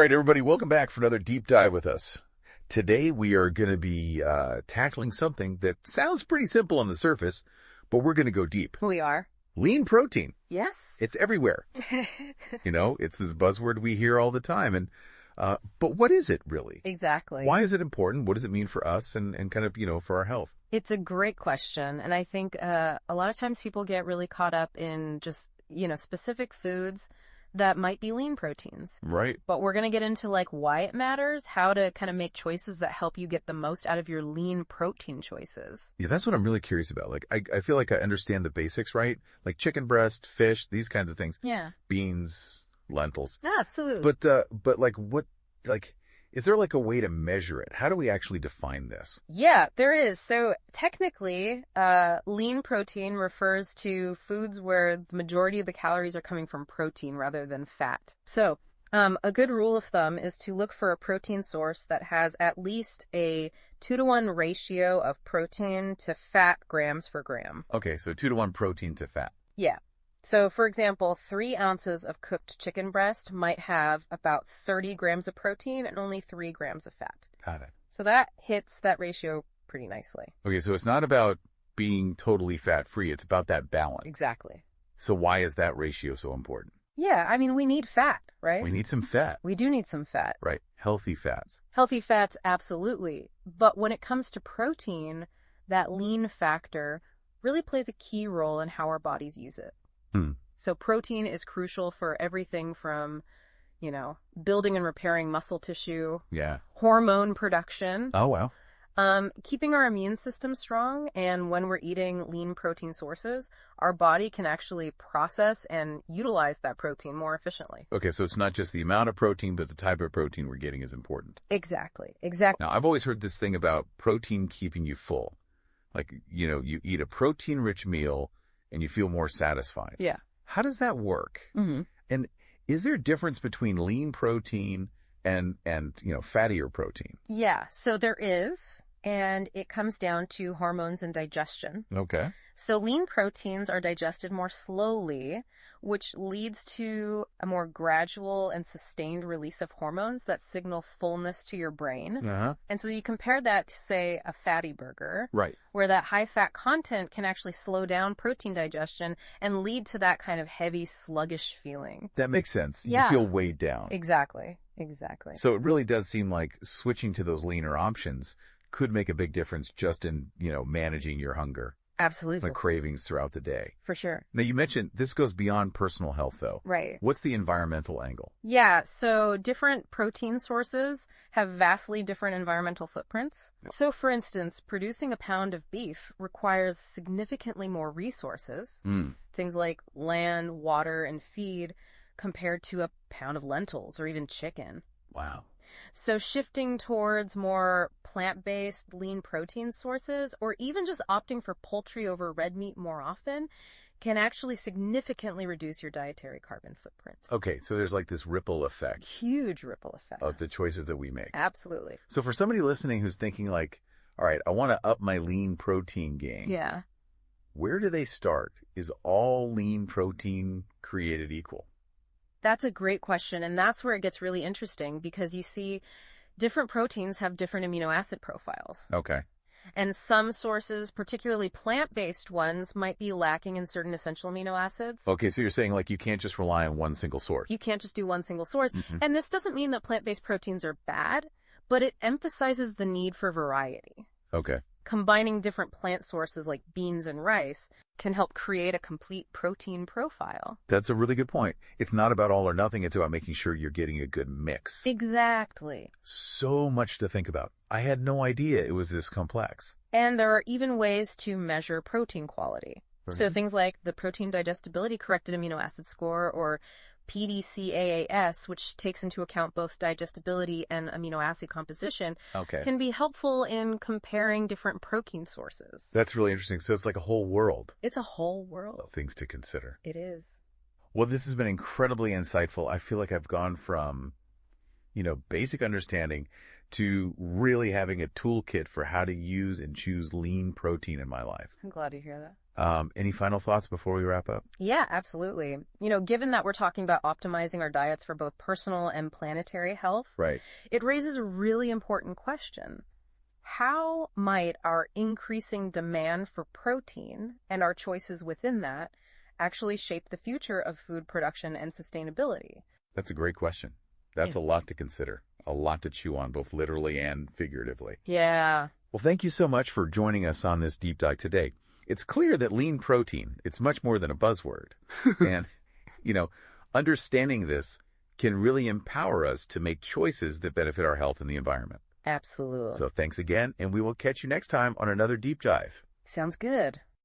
right, everybody, welcome back for another deep dive with us. Today we are going to be tackling something that sounds pretty simple on the surface, but we're going to go deep. We are. Lean protein. Yes. It's everywhere. It's this buzzword we hear all the time. And but what is it really? Exactly. Why is it important? What does it mean for us and kind of, for our health? It's a great question. And I think a lot of times people get really caught up in just, specific foods that might be lean proteins. Right. But we're going to get into why it matters, how to kind of make choices that help you get the most out of your lean protein choices. Yeah, that's what I'm really curious about. I feel like I understand the basics, right? Like chicken breast, fish, these kinds of things. Yeah. Beans, lentils. Absolutely. But is there a way to measure it? How do we actually define this? Yeah, there is. So technically, lean protein refers to foods where the majority of the calories are coming from protein rather than fat. So a good rule of thumb is to look for a protein source that has at least a 2-to-1 ratio of protein to fat grams per gram. Okay, so 2-to-1 protein to fat. Yeah. So, for example, 3 ounces of cooked chicken breast might have about 30 grams of protein and only 3 grams of fat. Got it. So that hits that ratio pretty nicely. Okay, so it's not about being totally fat-free. It's about that balance. Exactly. So why is that ratio so important? Yeah, I mean, we need fat, right? We need some fat. We do need some fat. Right. Healthy fats. Healthy fats, absolutely. But when it comes to protein, that lean factor really plays a key role in how our bodies use it. So protein is crucial for everything from, building and repairing muscle tissue. Yeah. Hormone production. Oh, wow. Keeping our immune system strong. And when we're eating lean protein sources, our body can actually process and utilize that protein more efficiently. Okay, so it's not just the amount of protein, but the type of protein we're getting is important. Exactly. Now, I've always heard this thing about protein keeping you full. You eat a protein-rich meal and you feel more satisfied. Yeah. How does that work? Mm-hmm. And is there a difference between lean protein and fattier protein? Yeah, so there is, and it comes down to hormones and digestion. Okay. So lean proteins are digested more slowly, which leads to a more gradual and sustained release of hormones that signal fullness to your brain. Uh-huh. And so you compare that to, say, a fatty burger, Right. where that high fat content can actually slow down protein digestion and lead to that kind of heavy, sluggish feeling. That makes sense. Yeah. You feel weighed down. Exactly. So it really does seem like switching to those leaner options could make a big difference just in, managing your hunger. Absolutely. Like cravings throughout the day. For sure. Now, you mentioned this goes beyond personal health, though. Right. What's the environmental angle? Yeah, so different protein sources have vastly different environmental footprints. So, for instance, producing a pound of beef requires significantly more resources, things like land, water, and feed, compared to a pound of lentils or even chicken. Wow. So shifting towards more plant-based lean protein sources, or even just opting for poultry over red meat more often, can actually significantly reduce your dietary carbon footprint. Okay, so there's this ripple effect. Huge ripple effect. Of the choices that we make. Absolutely. So for somebody listening who's thinking all right, I want to up my lean protein game. Yeah. Where do they start? Is all lean protein created equal? That's a great question, and that's where it gets really interesting because you see different proteins have different amino acid profiles. Okay. And some sources, particularly plant-based ones, might be lacking in certain essential amino acids. Okay, so you're saying you can't just rely on one single source. You can't just do one single source. Mm-hmm. And this doesn't mean that plant-based proteins are bad, but it emphasizes the need for variety. Okay. Combining different plant sources like beans and rice can help create a complete protein profile. That's a really good point. It's not about all or nothing. It's about making sure you're getting a good mix. Exactly. So much to think about. I had no idea it was this complex. And there are even ways to measure protein quality. Mm-hmm. So things like the protein digestibility corrected amino acid score, or PDCAAS, which takes into account both digestibility and amino acid composition, can be helpful in comparing different protein sources. That's really interesting. So it's like a whole world. It's a whole world of things to consider. It is. Well, this has been incredibly insightful. I feel like I've gone from, basic understanding to really having a toolkit for how to use and choose lean protein in my life. I'm glad to hear that. Any final thoughts before we wrap up? Yeah, absolutely. You know, given that we're talking about optimizing our diets for both personal and planetary health, Right. it raises a really important question. How might our increasing demand for protein and our choices within that actually shape the future of food production and sustainability? That's a great question. That's a lot to consider, a lot to chew on, both literally and figuratively. Yeah. Well, thank you so much for joining us on this deep dive today. It's clear that lean protein, it's much more than a buzzword. And, understanding this can really empower us to make choices that benefit our health and the environment. Absolutely. So thanks again, and we will catch you next time on another deep dive. Sounds good.